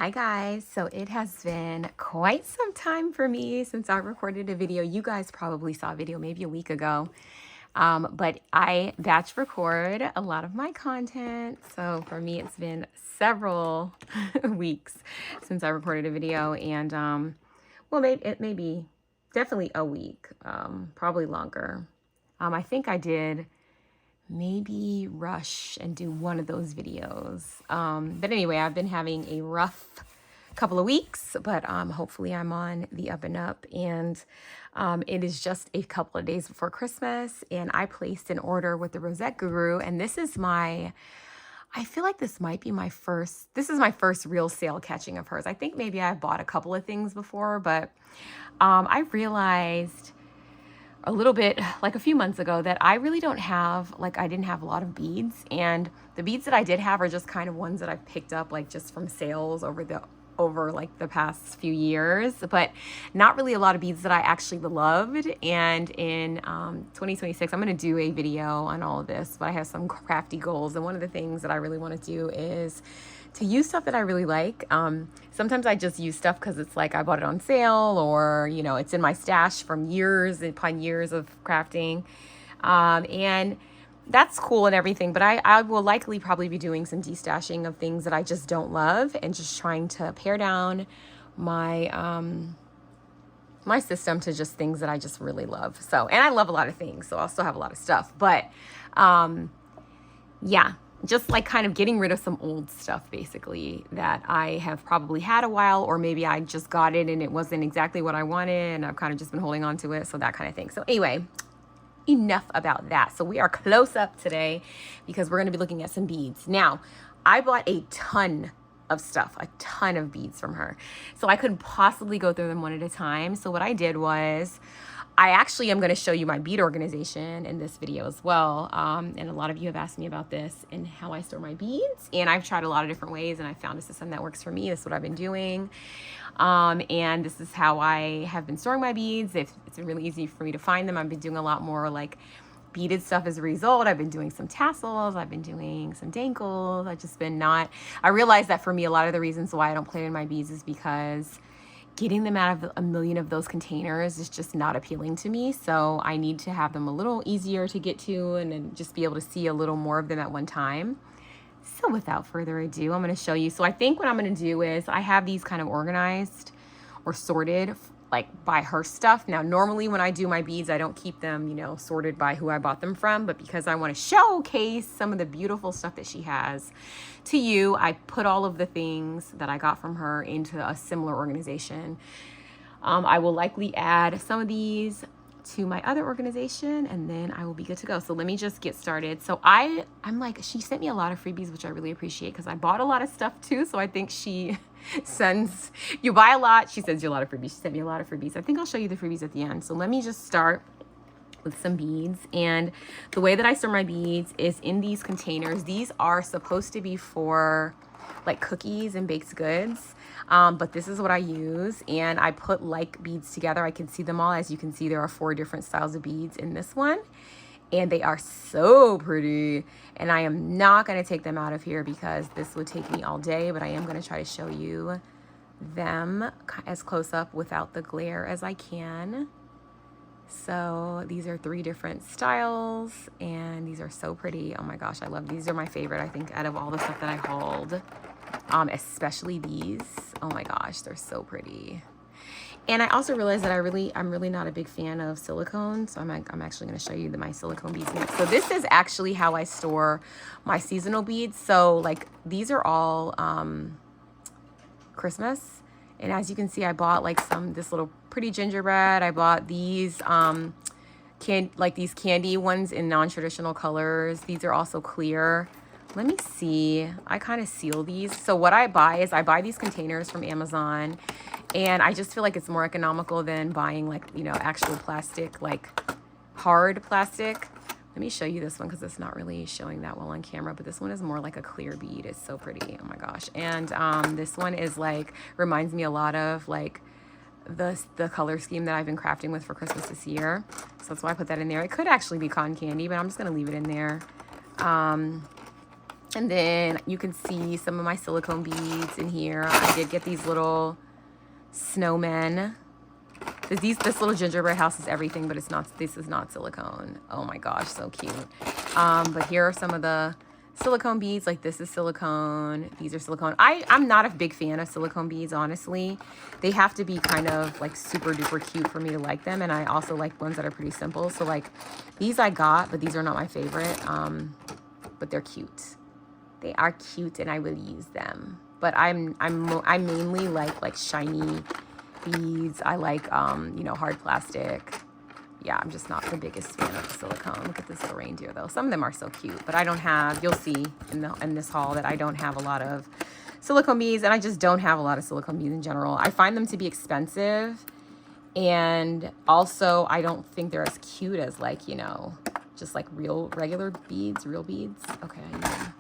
Hi guys, so it has been quite some time for me since I recorded a video. You guys probably saw a video maybe a week ago, but I batch record a lot of my content. So for me, it's been several weeks since I recorded a video, and well, maybe it may be definitely a week, probably longer. I think I did maybe rush and do one of those videos. But anyway, I've been having a rough couple of weeks, but hopefully I'm on the up and up. And it is just a couple of days before Christmas, and I placed an order with the Rosette Guru, and this is I feel like this might be this is my first real sale catching of hers. I think maybe I've bought a couple of things before, but I realized a little bit like a few months ago that I really don't have, I didn't have a lot of beads, and the beads that I did have are just kind of ones that I've picked up like just from sales over like the past few years, but not really a lot of beads that I actually loved. And in 2026, I'm going to do a video on all of this, but I have some crafty goals, and one of the things that I really want to do is to use stuff that I really like. Sometimes I just use stuff because it's like I bought it on sale, or it's in my stash from years upon years of crafting, and that's cool and everything, but I will likely probably be doing some destashing of things that I just don't love, and just trying to pare down my my system to just things that I just really love. So, and I love a lot of things, so I'll still have a lot of stuff, but yeah, just like kind of getting rid of some old stuff basically that I have probably had a while, or maybe I just got it and it wasn't exactly what I wanted and I've kind of just been holding on to it. So that kind of thing. So anyway, enough about that. So we are close up today because we're going to be looking at some beads. Now, I bought a ton of stuff, a ton of beads from her, so I couldn't possibly go through them one at a time. So what I did was, I actually am going to show you my bead organization in this video as well. And a lot of you have asked me about this and how I store my beads. And I've tried a lot of different ways, and I found a system that works for me. This is what I've been doing. And this is how I have been storing my beads. It's been really easy for me to find them. I've been doing a lot more like beaded stuff as a result. I've been doing some tassels. I've been doing some dangles. I realized that for me, a lot of the reasons why I don't play in my beads is because getting them out of a million of those containers is just not appealing to me. So I need to have them a little easier to get to, and then just be able to see a little more of them at one time. So without further ado, I'm going to show you. So I think what I'm going to do is I have these kind of organized or sorted like by her stuff. Now, normally when I do my beads, I don't keep them, sorted by who I bought them from, but because I want to showcase some of the beautiful stuff that she has to you, I put all of the things that I got from her into a similar organization. I will likely add some of these to my other organization, and then I will be good to go. So let me just get started. So I'm like, she sent me a lot of freebies, which I really appreciate because I bought a lot of stuff too. So I think she sends, you buy a lot, she sends you a lot of freebies. She sent me a lot of freebies. I think I'll show you the freebies at the end. So let me just start with some beads. And the way that I store my beads is in these containers. These are supposed to be for like cookies and baked goods, but this is what I use, and I put like beads together. I can see them all. As you can see, there are 4 different styles of beads in this one, and they are so pretty. And I am not going to take them out of here because this would take me all day, but I am going to try to show you them as close up without the glare as I can. So these are 3 different styles, and these are so pretty. Oh my gosh, I love these. These are my favorite, I think, out of all the stuff that I hold, especially these. Oh my gosh, they're so pretty. And I also realized that I'm really not a big fan of silicone, so I'm actually going to show you my silicone beads next. So this is actually how I store my seasonal beads. So like these are all Christmas. And as you can see, I bought like this little pretty gingerbread. I bought these these candy ones in non-traditional colors. These are also clear. Let me see. I kind of seal these. So what I buy is I buy these containers from Amazon, and I just feel like it's more economical than buying like, actual plastic, like hard plastic. Let me show you this one because it's not really showing that well on camera, but this one is more like a clear bead. It's so pretty. Oh my gosh. And this one is like, reminds me a lot of like the color scheme that I've been crafting with for Christmas this year. So that's why I put that in there. It could actually be cotton candy, but I'm just going to leave it in there. And then you can see some of my silicone beads in here. I did get these little snowmen. This little gingerbread house is everything, but this is not silicone. Oh my gosh, so cute. But here are some of the silicone beads. Like this is silicone. These are silicone. I'm not a big fan of silicone beads, honestly. They have to be kind of like super duper cute for me to like them. And I also like ones that are pretty simple. So like these I got, but these are not my favorite. But they're cute. They are cute and I will use them. But I mainly like shiny beads. I like, you know, hard plastic. Yeah, I'm just not the biggest fan of the silicone. Look at this little reindeer though. Some of them are so cute, but I don't have, you'll see in this haul that I don't have a lot of silicone beads, and I just don't have a lot of silicone beads in general. I find them to be expensive, and also I don't think they're as cute as like, you know, just like regular beads, real beads. Okay, I need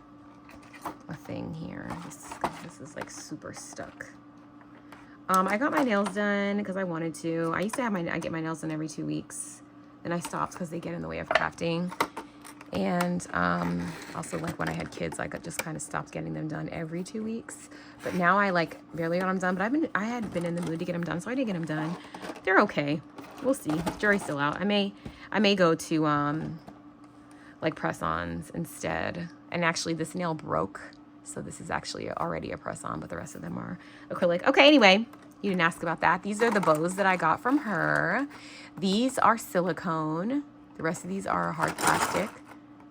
a thing here. This is like super stuck. I got my nails done because I wanted to. I used to have I get my nails done every 2 weeks. Then I stopped because they get in the way of crafting. And also like when I had kids, I just kind of stopped getting them done every 2 weeks. But now I like barely got them done. But I had been in the mood to get them done, so I did get them done. They're okay. We'll see. The jury's still out. I may go to like press-ons instead. And actually this nail broke. So this is actually already a press-on, but the rest of them are acrylic. Okay, anyway, you didn't ask about that. These are the bows that I got from her. These are silicone. The rest of these are hard plastic.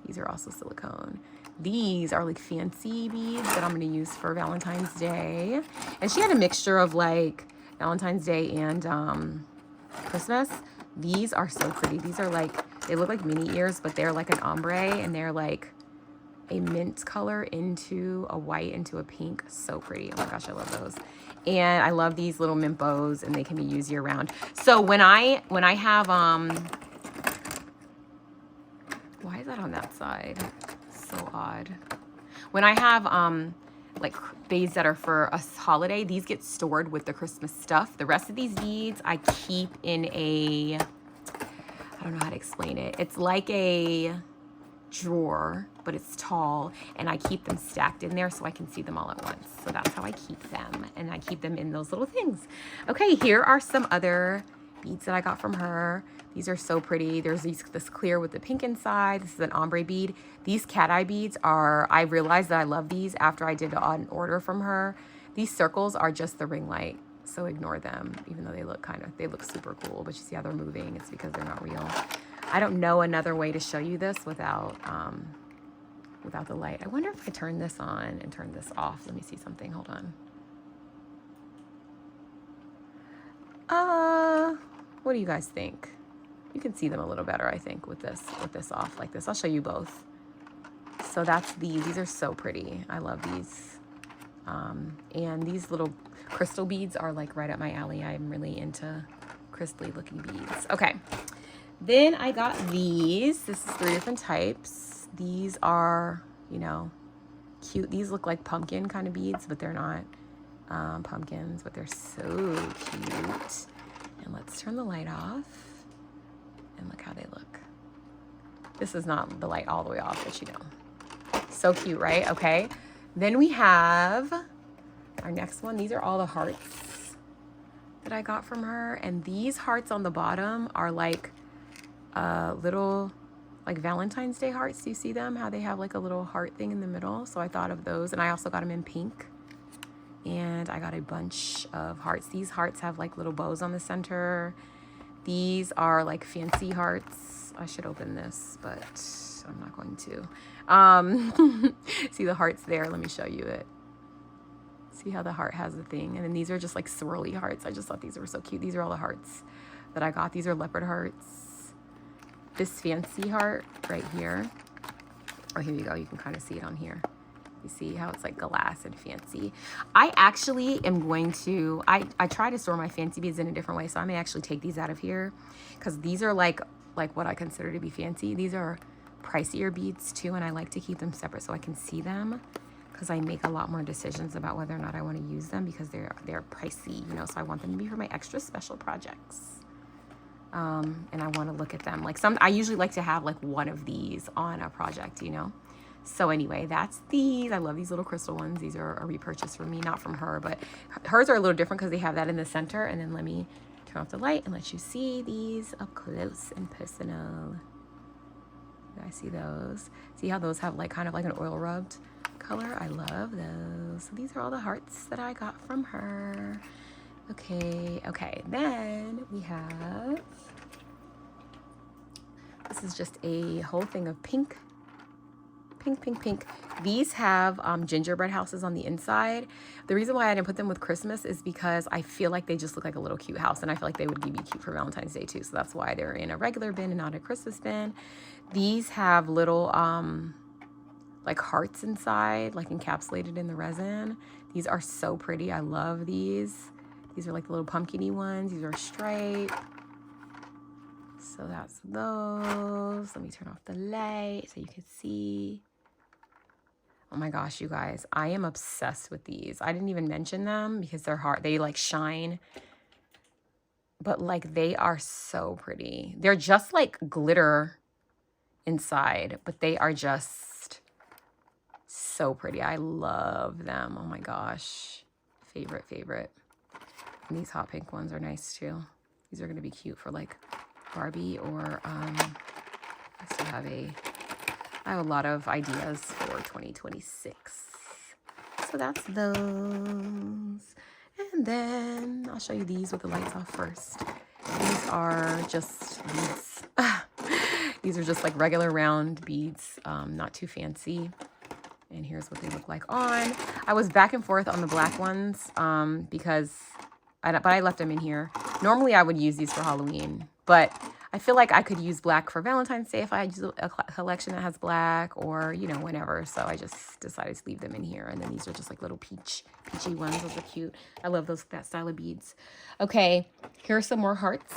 These are also silicone. These are like fancy beads that I'm going to use for Valentine's Day. And she had a mixture of like Valentine's Day and Christmas. These are so pretty. These are like, they look like mini ears, but they're like an ombre, and they're like a mint color into a white into a pink. So pretty. Oh my gosh, I love those. And I love these little mint bows, and they can be used year round. So when I have why is that on that side? So odd. When I have like beads that are for a holiday, these get stored with the Christmas stuff. The rest of these beads I keep in a, I don't know how to explain it. It's like a drawer, but it's tall, and I keep them stacked in there so I can see them all at once. So that's how I keep them, and I keep them in those little things. Okay, here are some other beads that I got from her. These are so pretty. There's this clear with the pink inside. This is an ombre bead. These cat eye beads are, I realized that I love these after I did an order from her. These circles are just the ring light, so ignore them, even though they look super cool, but you see how they're moving. It's because they're not real. I don't know another way to show you this without the light. I wonder if I turn this on and turn this off. Let me see something. Hold on. What do you guys think? You can see them a little better, I think, with this off like this. I'll show you both. So that's these. These are so pretty. I love these. And these little crystal beads are like right up my alley. I'm really into crystally looking beads. Okay. Then I got these. This is 3 different types. These are, you know, cute. These look like pumpkin kind of beads, but they're not pumpkins, but they're so cute. And let's turn the light off. And look how they look. This is not the light all the way off, but you know. So cute, right? Okay. Then we have our next one. These are all the hearts that I got from her. And these hearts on the bottom are like little like Valentine's Day hearts. Do you see them? How they have like a little heart thing in the middle. So I thought of those, and I also got them in pink. And I got a bunch of hearts. These hearts have like little bows on the center. These are like fancy hearts. I should open this, but I'm not going to. See the hearts there? Let me show you it. See how the heart has the thing? And then these are just like swirly hearts. I just thought these were so cute. These are all the hearts that I got. These are leopard hearts. This fancy heart right here. Oh, here you go. You can kind of see it on here. You see how it's like glass and fancy. I actually am going to, I try to store my fancy beads in a different way. So I may actually take these out of here, because these are like what I consider to be fancy. These are pricier beads too. And I like to keep them separate so I can see them, because I make a lot more decisions about whether or not I want to use them, because they're pricey, you know, so I want them to be for my extra special projects. And I want to look at them. Like I usually like to have like one of these on a project, you know? So anyway, that's these. I love these little crystal ones. These are a repurchase from me, not from her, but hers are a little different because they have that in the center. And then let me turn off the light and let you see these up close and personal. You guys see those? See how those have like kind of like an oil rubbed color? I love those. So these are all the hearts that I got from her. Okay, then we have, this is just a whole thing of pink. These have gingerbread houses on the inside. The reason why I didn't put them with Christmas is because I feel like they just look like a little cute house, and I feel like they would be cute for Valentine's Day too. So that's why they're in a regular bin and not a Christmas bin. These have little like hearts inside, like encapsulated in the resin. These are so pretty. I love these. These are like the little pumpkin-y ones. These are straight. So that's those. Let me turn off the light so you can see. Oh my gosh, you guys, I am obsessed with these. I didn't even mention them because they're hard. They like shine, but like they are so pretty. They're just like glitter inside, but they are just so pretty. I love them. Oh my gosh, favorite. And these hot pink ones are nice too. These are gonna be cute for like Barbie or I have a lot of ideas for 2026. So that's those. And then I'll show you these with the lights off first. These are just beads. These are just like regular round beads, not too fancy. And here's what they look like on. I was back and forth on the black ones because I left them in here. Normally I would use these for Halloween, but I feel like I could use black for Valentine's Day if I use a collection that has black, or, you know, whenever. So I just decided to leave them in here. And then these are just like little peachy ones. Those are cute. I love that style of beads. Okay, here are some more hearts.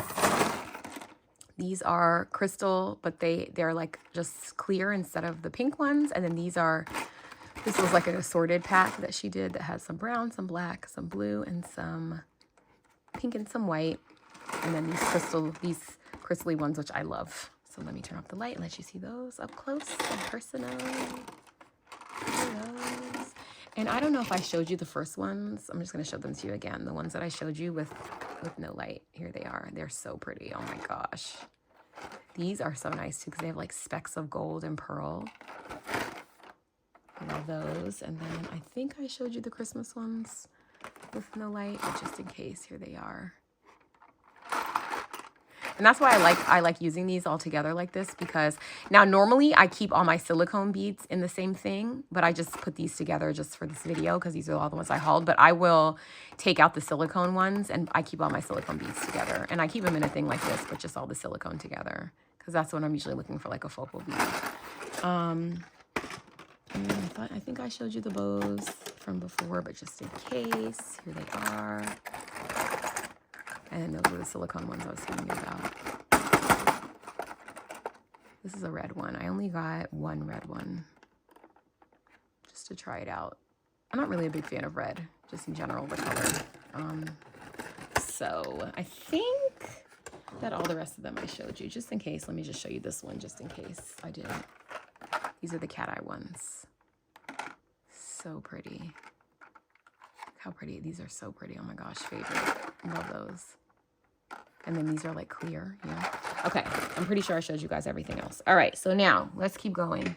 These are crystal, but they're like just clear instead of the pink ones. And then this was like an assorted pack that she did that has some brown, some black, some blue, and some pink and some white. And then these crystally ones, which I love. So let me turn off the light and let you see those up close and personal. And I don't know if I showed you the first ones. I'm just going to show them to you again. The ones that I showed you with no light. Here they are. They're so pretty. Oh my gosh. These are so nice too because they have like specks of gold and pearl. I love those. And then I think I showed you the Christmas ones with no light, but just in case, here they are. And that's why I like using these all together like this, because now normally I keep all my silicone beads in the same thing, but I just put these together just for this video because these are all the ones I hauled. But I will take out the silicone ones and I keep all my silicone beads together. And I keep them in a thing like this, but just all the silicone together because that's what I'm usually looking for, like a focal bead. And I think I showed you the bows from before, but just in case, here they are. And those were the silicone ones I was telling you about. This is a red one. I only got one red one just to try it out. I'm not really a big fan of red, just in general, the color. So I think that all the rest of them I showed you. Just in case, let me just show you this one just in case I didn't. These are the cat eye ones. So pretty. Look how pretty. These are so pretty. Oh my gosh, favorite. Love those. And then these are like clear, yeah. Okay, I'm pretty sure I showed you guys everything else. All right, so now let's keep going.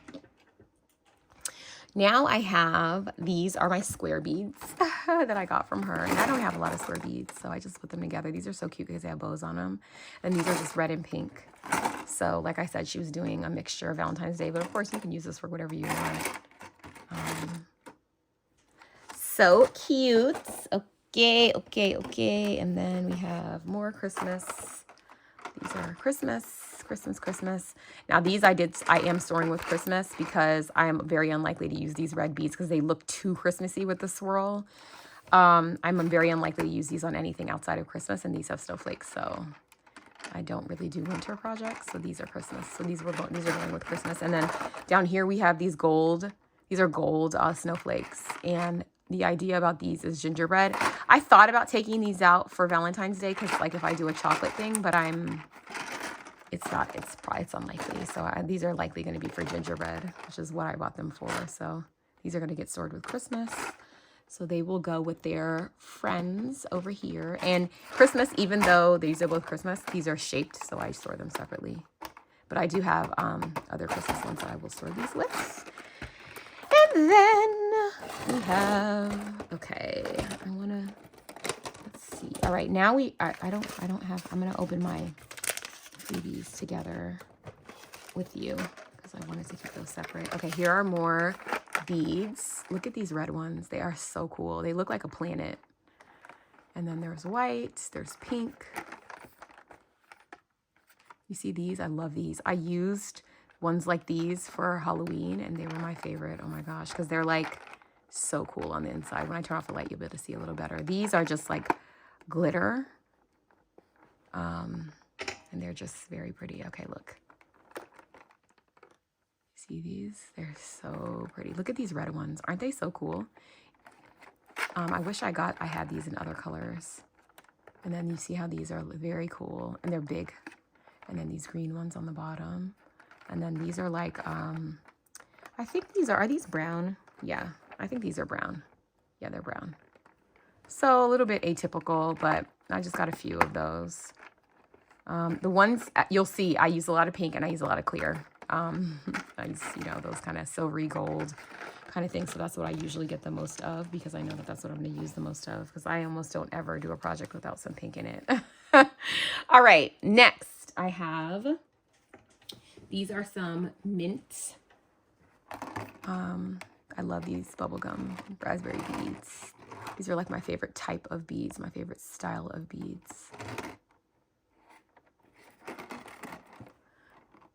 Now I have, these are my square beads that I got from her. And I don't have a lot of square beads, so I just put them together. These are so cute because they have bows on them. And these are just red and pink. So like I said, she was doing a mixture of Valentine's Day, but of course you can use this for whatever you want. So cute. Okay. And then we have more Christmas. These are Christmas. Now these I am storing with Christmas because I am very unlikely to use these red beads because they look too Christmassy with the swirl. I'm very unlikely to use these on anything outside of Christmas, and these have snowflakes, so I don't really do winter projects. So these are Christmas. So these are going with Christmas. And then down here we have these gold. These are gold snowflakes, and the idea about these is gingerbread. I thought about taking these out for Valentine's Day because like if I do a chocolate thing, but it's unlikely. So these are likely going to be for gingerbread, which is what I bought them for. So these are going to get stored with Christmas. So they will go with their friends over here. And Christmas, even though these are both Christmas, these are shaped, so I store them separately. But I do have other Christmas ones that I will store these with. And then we have, okay, I want to, let's see. All right, now I don't have, I'm going to open my freebies together with you because I wanted to keep those separate. Okay, here are more beads. Look at these red ones. They are so cool. They look like a planet. And then there's white, there's pink. You see these? I love these. I used ones like these for Halloween and they were my favorite. Oh my gosh, because they're like so cool on the inside. When I turn off the light, you'll be able to see a little better. These are just like glitter. And they're just very pretty. Okay, look. See these? They're so pretty. Look at these red ones. Aren't they so cool? I wish I had these in other colors. And then you see how these are very cool and they're big. And then these green ones on the bottom. And then these are like, I think are these brown? Yeah, I think these are brown. Yeah, they're brown. So a little bit atypical, but I just got a few of those. The ones you'll see, I use a lot of pink and I use a lot of clear. I use, those kind of silvery gold kind of things. So that's what I usually get the most of because I know that that's what I'm going to use the most of because I almost don't ever do a project without some pink in it. All right, next I have, these are some mint. I love these bubblegum raspberry beads. These are like my favorite type of beads, my favorite style of beads.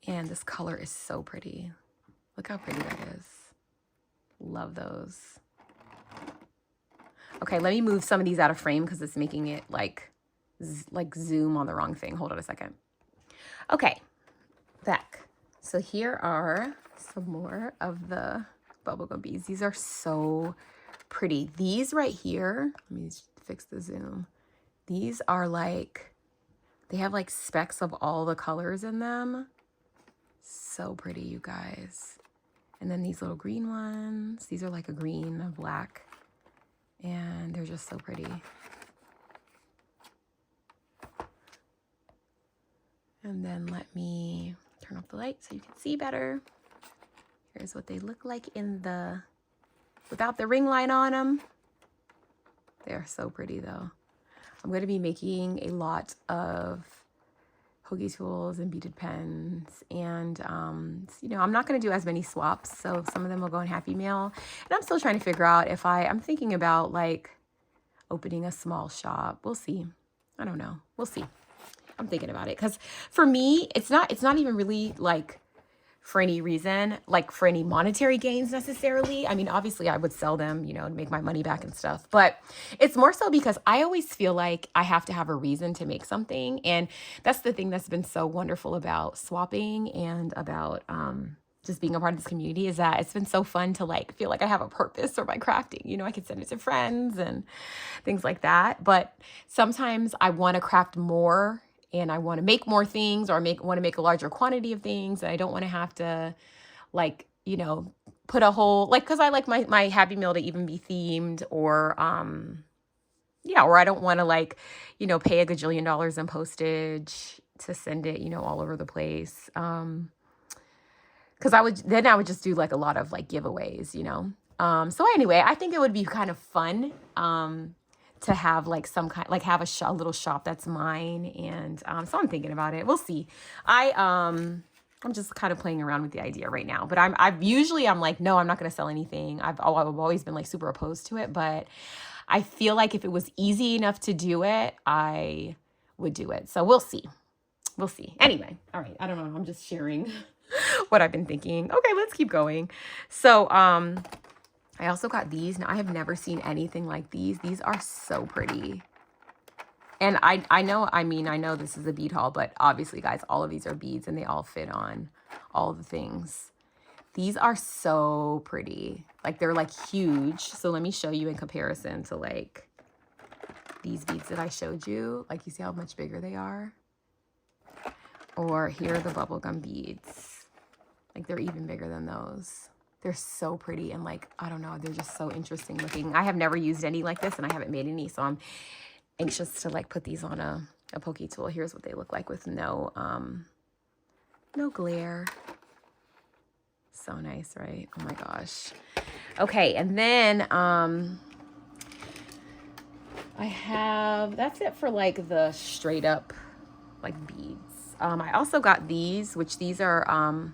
And this color is so pretty. Look how pretty that is. Love those. Okay, let me move some of these out of frame because it's making it like zoom on the wrong thing. Hold on a second. Okay, back. So here are some more of the bubblegum beads. These are so pretty. These right here, let me just fix the zoom. These are like, they have like specks of all the colors in them. So pretty, you guys. And then these little green ones. These are like a green, a black. And they're just so pretty. And then let me turn off the light so you can see better. Here's what they look like without the ring light on them. They're so pretty though. I'm going to be making a lot of hoagie tools and beaded pens. And, I'm not going to do as many swaps. So some of them will go in Happy Mail. And I'm still trying to figure out if I'm thinking about like opening a small shop. We'll see. I don't know. We'll see. I'm thinking about it. Because for me, it's not even really like for any reason, like for any monetary gains necessarily. I mean, obviously I would sell them, to make my money back and stuff, but it's more so because I always feel like I have to have a reason to make something. And that's the thing that's been so wonderful about swapping and about, just being a part of this community is that it's been so fun to like feel like I have a purpose for my crafting. I can send it to friends and things like that. But sometimes I want to craft more and I want to make more things or want to make a larger quantity of things. And I don't want to have to like, put a whole, like, cause I like my Happy Meal to even be themed or, or I don't want to like, pay a gajillion dollars in postage to send it, all over the place. Cause I would just do like a lot of like giveaways, so anyway, I think it would be kind of fun, to have like some kind, like have a little shop that's mine. And, so I'm thinking about it. We'll see. I'm just kind of playing around with the idea right now, but I'm like, no, I'm not going to sell anything. I've always been like super opposed to it, but I feel like if it was easy enough to do it, I would do it. So we'll see. We'll see. Anyway. All right. I don't know. I'm just sharing what I've been thinking. Okay, let's keep going. So, I also got these. Now, I have never seen anything like these. These are so pretty. And I know this is a bead haul, but obviously, guys, all of these are beads and they all fit on all the things. These are so pretty. Like, they're like huge. So let me show you in comparison to like these beads that I showed you. Like, you see how much bigger they are? Or here are the bubblegum beads. Like they're even bigger than those. They're so pretty and like, I don't know, they're just so interesting looking. I have never used any like this and I haven't made any, so I'm anxious to like put these on a pokey tool. Here's what they look like with no glare. So nice, right? Oh my gosh. Okay, and then I have, that's it for like the straight up like beads. I also got these, which these are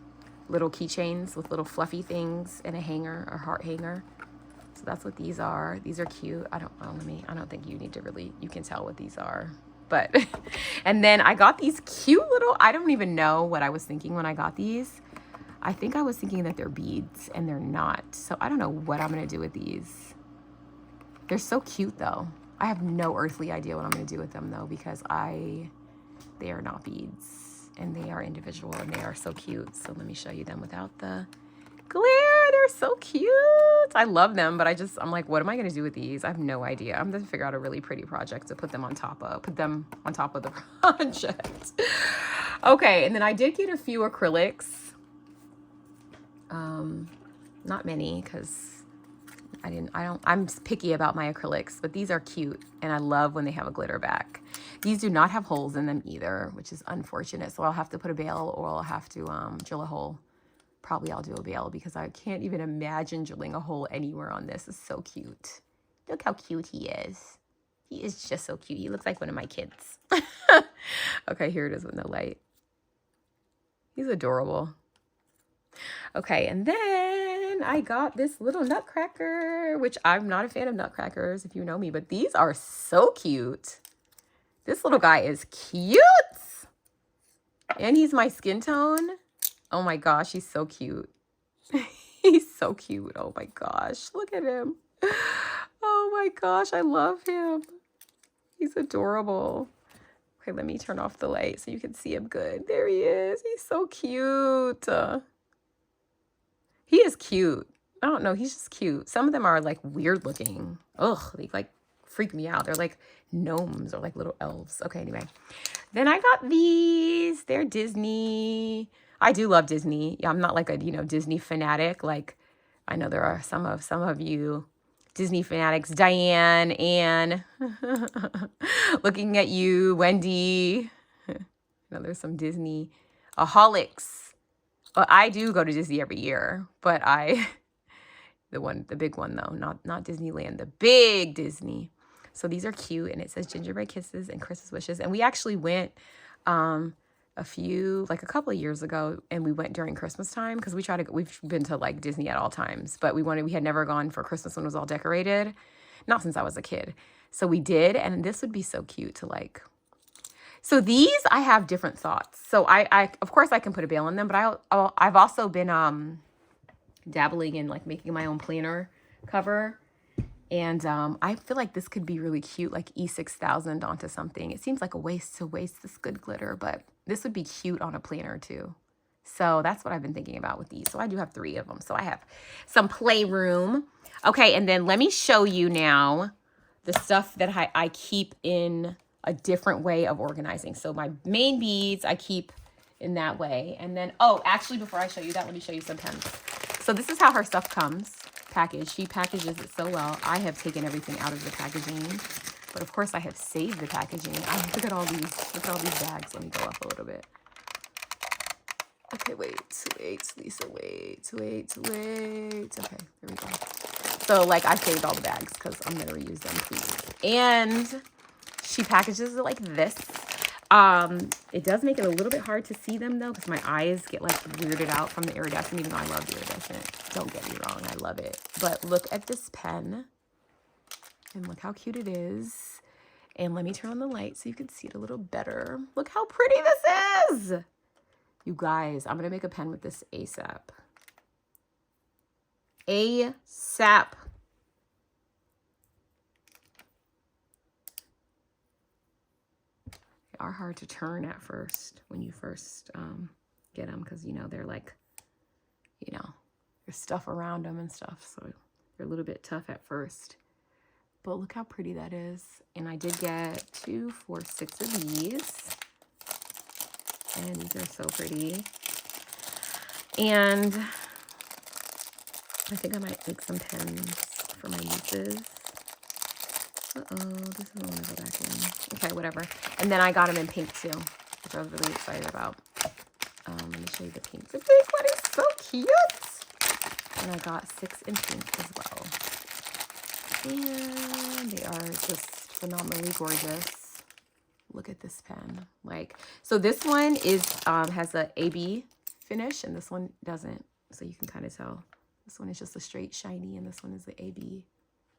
little keychains with little fluffy things and a hanger, or heart hanger. So that's what these are. These are cute. I don't think you need to really, you can tell what these are. But, and then I got these cute little, I don't even know what I was thinking when I got these. I think I was thinking that they're beads and they're not. So I don't know what I'm going to do with these. They're so cute though. I have no earthly idea what I'm going to do with them though, because they are not beads. And they are individual and they are so cute. So let me show you them without the glare. They're so cute. I love them, but I'm like, what am I going to do with these? I have no idea. I'm going to figure out a really pretty project to put them on top of the project. Okay. And then I did get a few acrylics. Not many, because I'm picky about my acrylics, but these are cute and I love when they have a glitter back. These do not have holes in them either, which is unfortunate. So I'll have to put a bail, or I'll have to drill a hole. Probably I'll do a bail, because I can't even imagine drilling a hole anywhere on this. It's so cute. Look how cute he is. He is just so cute. He looks like one of my kids. Okay, here it is with no light. He's adorable. Okay, and then I got this little nutcracker, which I'm not a fan of nutcrackers if you know me, but these are so cute. This little guy is cute. And he's my skin tone. Oh my gosh, he's so cute. He's so cute. Oh my gosh, look at him. Oh my gosh, I love him. He's adorable. Okay, let me turn off the light so you can see him good. There he is. He's so cute. He is cute. I don't know. He's just cute. Some of them are like weird looking. Ugh, they like freak me out. They're like gnomes or like little elves. Okay, anyway. Then I got these. They're Disney. I do love Disney. Yeah, I'm not like a, Disney fanatic. Like, I know there are some of you Disney fanatics. Diane, Anne, looking at you, Wendy. There's some Disney aholics. Well, I do go to Disney every year, but the big one though, not Disneyland, the big Disney. So these are cute, and it says gingerbread kisses and Christmas wishes. And we actually went a couple of years ago, and we went during Christmas time, because we've been to like Disney at all times, but we had never gone for Christmas when it was all decorated, not since I was a kid. So we did, and this would be so cute to like. So these, I have different thoughts. So I of course I can put a bail in them, but I've also been dabbling in like making my own planner cover. And I feel like this could be really cute, like E6000 onto something. It seems like a waste to waste this good glitter, but this would be cute on a planner too. So that's what I've been thinking about with these. So I do have 3 of them. So I have some playroom. Okay, and then let me show you now the stuff that I keep in a different way of organizing. So my main beads, I keep in that way. And then, oh, actually, before I show you that, let me show you some pens. So this is how her stuff comes packaged. She packages it so well. I have taken everything out of the packaging, but of course I have saved the packaging. Look at all these bags. Let me go up a little bit. Okay, wait, Lisa, wait. Okay, there we go. So like I saved all the bags because I'm gonna reuse them, please. And she packages it like this. It does make it a little bit hard to see them though, because my eyes get like weirded out from the iridescent, even though I love the iridescent. Don't get me wrong, I love it. But look at this pen, and look how cute it is. And let me turn on the light so you can see it a little better. Look how pretty this is. You guys, I'm gonna make a pen with this ASAP. ASAP. Are hard to turn at first when you first get them, because they're like, there's stuff around them and stuff, so they're a little bit tough at first. But look how pretty that is. And I did get 2, 4, 6 of these. And these are so pretty. And I think I might make some pens for my nieces. Uh-oh, this is one to go back in. Okay, whatever. And then I got them in pink too, which I was really excited about. Let me show you the pink. The pink one is so cute. And I got 6 in pink as well. And they are just phenomenally gorgeous. Look at this pen. Like, so this one is has a AB finish and this one doesn't. So you can kind of tell. This one is just a straight shiny and this one is the AB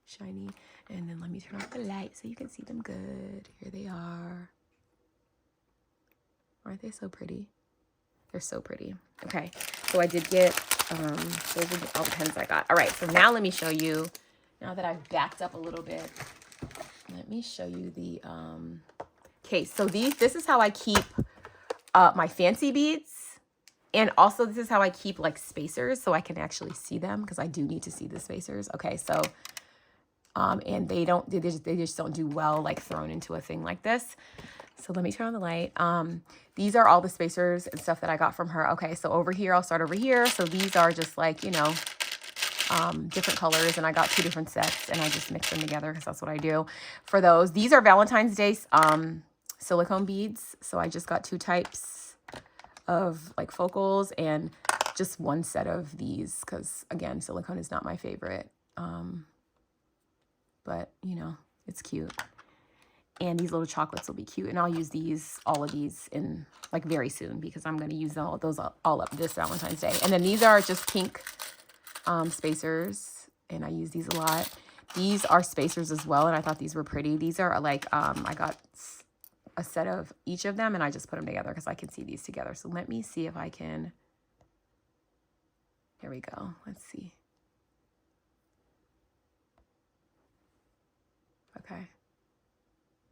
shiny. And then let me turn off the light so you can see them good. Here they are. Aren't they so pretty? They're so pretty. Okay, so I did get, those are all the pens I got. All right, so now let me show you, now that I've backed up a little bit, let me show you the case. So this is how I keep my fancy beads. And also this is how I keep like spacers so I can actually see them because I do need to see the spacers. Okay, so, and they just don't do well like thrown into a thing like this. So let me turn on the light. These are all the spacers and stuff that I got from her. Okay, so over here, I'll start over here. So these are just like, you know, different colors. And I got 2 different sets and I just mix them together because that's what I do for those. These are Valentine's Day silicone beads. So I just got 2 types of like focals and just 1 set of these because again, silicone is not my favorite. But you know, it's cute. And these little chocolates will be cute. And I'll use these, all of these in like very soon because I'm going to use those all up this Valentine's Day. And then these are just pink spacers. And I use these a lot. These are spacers as well. And I thought these were pretty. These are like, I got a set of each of them and I just put them together because I can see these together. So let me see if I can, here we go. Let's see. Okay.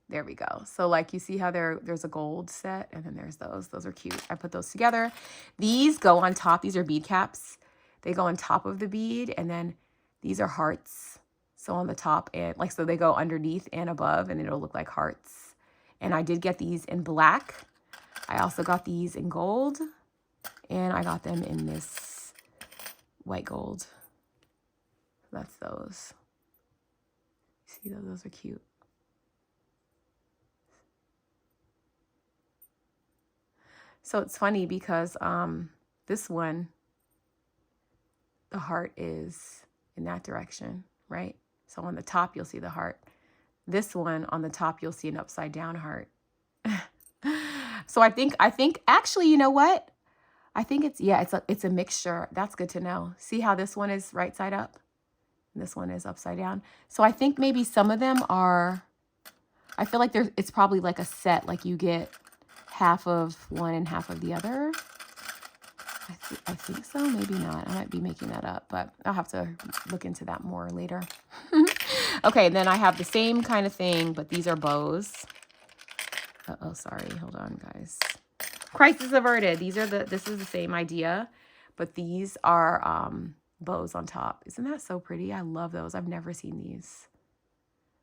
There we go. So like you see how there's a gold set and then there's those. Those are cute. I put those together. These go on top. These are bead caps. They go on top of the bead and then these are hearts. So on the top and like, so they go underneath and above and it'll look like hearts. And I did get these in black. I also got these in gold and I got them in this white gold. That's those. See those? Those are cute. So it's funny because this one, the heart is in that direction, right? So on the top, you'll see the heart. This one on the top, you'll see an upside down heart. So I think actually, you know what? I think it's a mixture. That's good to know. See how this one is right side up? And this one is upside down. So I think maybe some of them are, I feel like it's probably like a set, like you get half of one and half of the other. I think so, maybe not. I might be making that up, but I'll have to look into that more later. Okay, and then I have the same kind of thing, but these are bows. Uh-oh, sorry, hold on, guys. Crisis averted. This is the same idea, but these are bows on top. Isn't that so pretty? I love those. I've never seen these.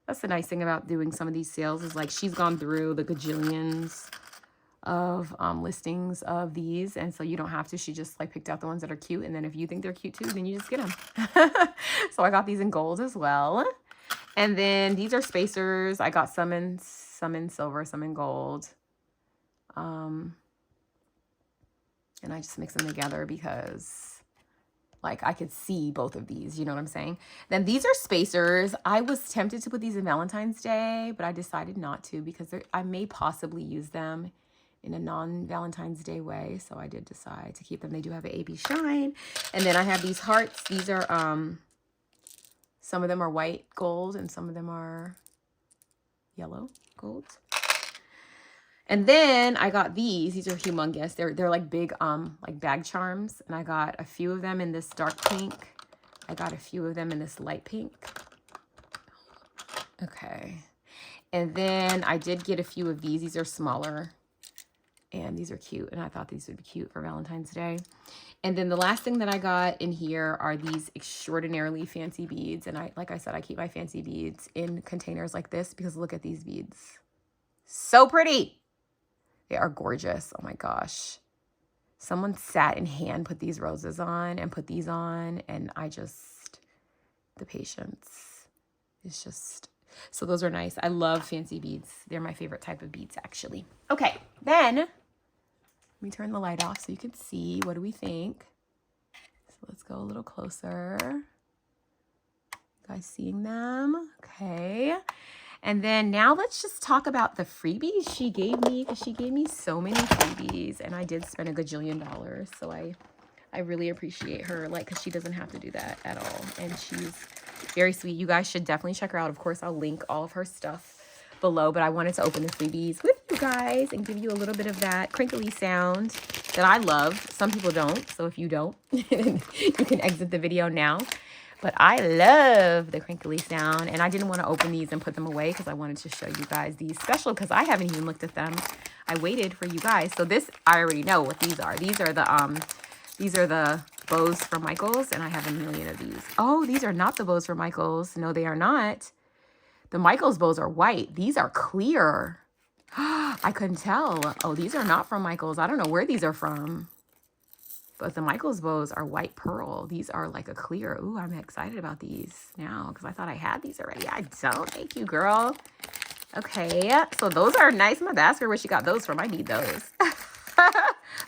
That's the nice thing about doing some of these sales is like she's gone through the gajillions of listings of these, and so you don't have to. She just like picked out the ones that are cute, and then if you think they're cute too, then you just get them. So I got these in gold as well, and then these are spacers. I got some in silver, some in gold, and I just mix them together because like I could see both of these, you know what I'm saying? Then these are spacers. I was tempted to put these in Valentine's Day, but I decided not to because I may possibly use them in a non-Valentine's Day way. So I did decide to keep them. They do have an AB shine. And then I have these hearts. These are, some of them are white gold and some of them are yellow gold. And then I got these. These are humongous. They're like big, like bag charms. And I got a few of them in this dark pink. I got a few of them in this light pink. Okay. And then I did get a few of these. These are smaller. And these are cute. And I thought these would be cute for Valentine's Day. And then the last thing that I got in here are these extraordinarily fancy beads. And like I said, I keep my fancy beads in containers like this because look at these beads. So pretty. They are gorgeous. Oh my gosh. Someone sat and hand put these roses on and put these on, and the patience is just, so those are nice. I love fancy beads. They're my favorite type of beads, actually. Okay, then let me turn the light off so you can see. What do we think? So let's go a little closer. You guys seeing them? Okay. And then now let's just talk about the freebies she gave me, because she gave me so many freebies, and I did spend a gajillion dollars. So I really appreciate her, like, because she doesn't have to do that at all. And she's very sweet. You guys should definitely check her out. Of course, I'll link all of her stuff below, but I wanted to open the freebies with you guys and give you a little bit of that crinkly sound that I love. Some people don't. So if you don't, you can exit the video now. But I love the crinkly sound, and I didn't want to open these and put them away because I wanted to show you guys these special, because I haven't even looked at them. I waited for you guys. So this, I already know what these are. These are the bows from Michaels, and I have a million of these. Oh, these are not the bows from Michaels. No, they are not. The Michaels bows are white. These are clear. I couldn't tell. Oh, these are not from Michaels. I don't know where these are from. But the Michaels bows are white pearl. These are like a clear. Ooh, I'm excited about these now because I thought I had these already. I don't. Thank you, girl. Okay, so those are nice. I'm going to ask her where she got those from. I need those.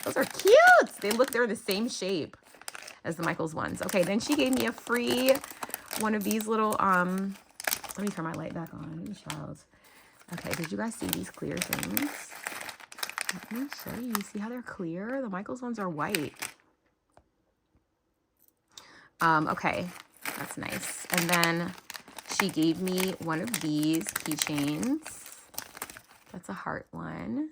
Those are cute. They're the same shape as the Michaels ones. Okay, then she gave me a free one of these little, let me turn my light back on. Child. Okay, did you guys see these clear things? Let me show you. See how they're clear? The Michaels ones are white. Okay, that's nice. And then she gave me one of these keychains. That's a heart one.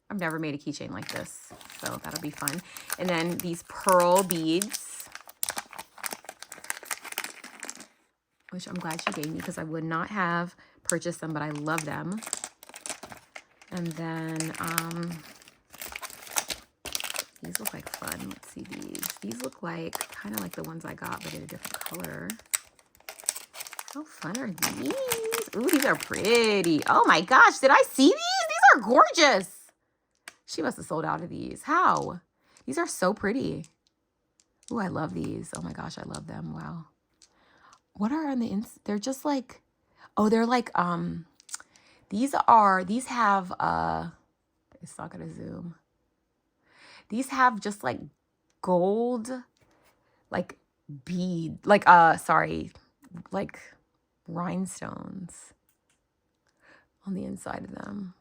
I've never made a keychain like this, so that'll be fun. And then these pearl beads, which I'm glad she gave me because I would not have purchased them, but I love them. And then these look like fun. Let's see these. These look like kind of like the ones I got, but in a different color. How fun are these? Ooh, these are pretty. Oh my gosh, did I see these? These are gorgeous. She must have sold out of these. How? These are so pretty. Ooh, I love these. Oh my gosh, I love them. Wow. What are on the inside? They're just like, oh, they're like, these have, it's not gonna zoom. These have just like gold, like bead, like, like rhinestones on the inside of them.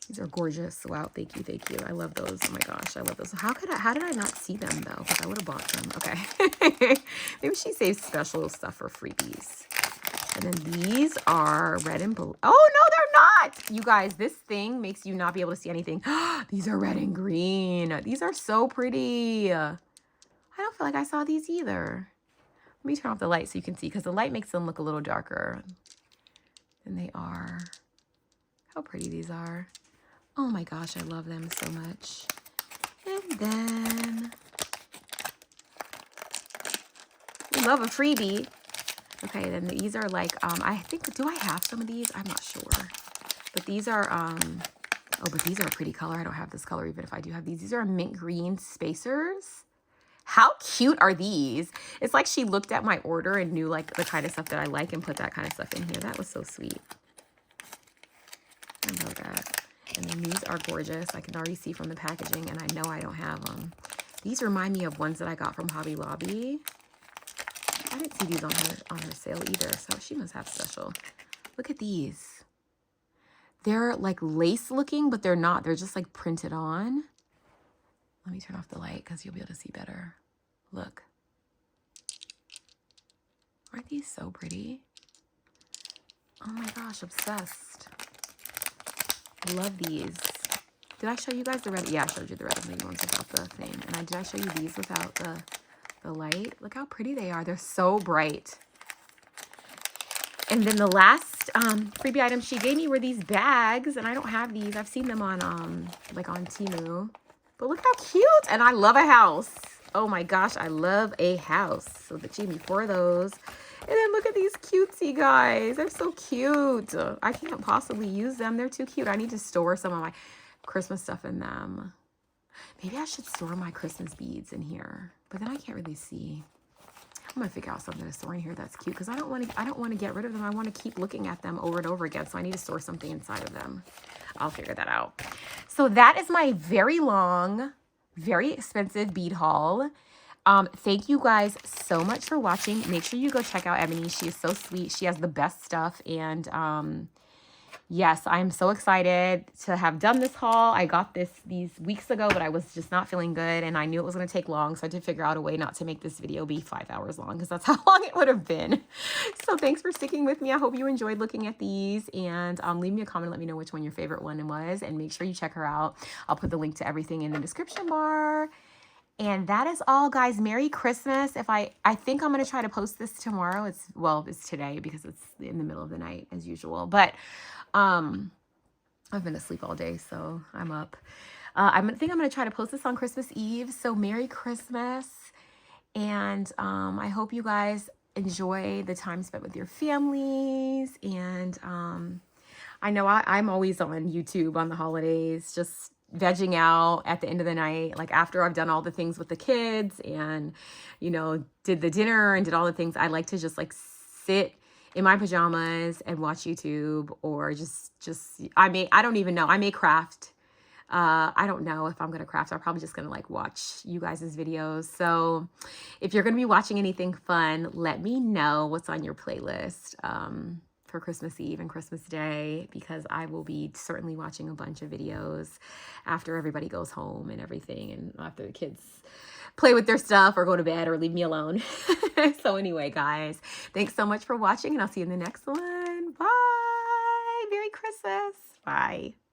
These are gorgeous. Wow, thank you, thank you. I love those. Oh my gosh, I love those. How did I not see them though? Because I would have bought them. Okay. Maybe she saves special stuff for freebies. And then these are red and blue. Oh no, they're not. You guys, this thing makes you not be able to see anything. These are red and green. These are so pretty. I don't feel like I saw these either. Let me turn off the light so you can see, because the light makes them look a little darker than they are. How pretty these are. Oh my gosh, I love them so much. And then we love a freebie. Okay, then these are like, I think, do I have some of these? I'm not sure. But these are, oh, but these are a pretty color. I don't have this color even if I do have these. These are mint green spacers. How cute are these? It's like she looked at my order and knew like the kind of stuff that I like and put that kind of stuff in here. That was so sweet. I love that. And then these are gorgeous. I can already see from the packaging, and I know I don't have them. These remind me of ones that I got from Hobby Lobby. I didn't see these on her sale either, so she must have special. Look at these. They're like lace looking, but they're not. They're just like printed on. Let me turn off the light because you'll be able to see better. Look. Aren't these so pretty? Oh my gosh, obsessed. I love these. Did I show you guys the red? Yeah, I showed you the red and green ones without the thing. And did I show you these without the light? Look how pretty they are. They're so bright. And then the last freebie item she gave me were these bags, and I don't have these. I've seen them on like on Temu. But look how cute. And I love a house. Oh my gosh, I love a house. So she gave me 4 of those. And then look at these cutesy guys. They're so cute. I can't possibly use them. They're too cute. I need to store some of my Christmas stuff in them. Maybe I should store my Christmas beads in here, but then I can't really see. I'm gonna figure out something to store in here that's cute because I don't want to get rid of them. I want to keep looking at them over and over again. So I need to store something inside of them. I'll figure that out. So that is my very long, very expensive bead haul. Thank you guys so much for watching. Make sure you go check out Ebony. She is so sweet. She has the best stuff. And yes, I'm so excited to have done this haul. I got these weeks ago, but I was just not feeling good and I knew it was going to take long. So I did figure out a way not to make this video be 5 hours long because that's how long it would have been. So thanks for sticking with me. I hope you enjoyed looking at these, and leave me a comment. Let me know which one your favorite one was, and make sure you check her out. I'll put the link to everything in the description bar. And that is all, guys. Merry Christmas. I think I'm going to try to post this tomorrow. It's today because it's in the middle of the night as usual. But I've been asleep all day, so I'm up. I think I'm going to try to post this on Christmas Eve. So Merry Christmas. And I hope you guys enjoy the time spent with your families. And I know I'm always on YouTube on the holidays, just vegging out at the end of the night, like after I've done all the things with the kids and, you know, did the dinner and did all the things. I like to just like sit in my pajamas and watch YouTube, or I don't even know. I may craft. I don't know if I'm going to craft. I'm probably just going to like watch you guys' videos. So if you're going to be watching anything fun, let me know what's on your playlist for Christmas Eve and Christmas Day, because I will be certainly watching a bunch of videos after everybody goes home and everything, and after the kids play with their stuff or go to bed or leave me alone. So anyway, guys, thanks so much for watching, and I'll see you in the next one. Bye. Merry Christmas. Bye.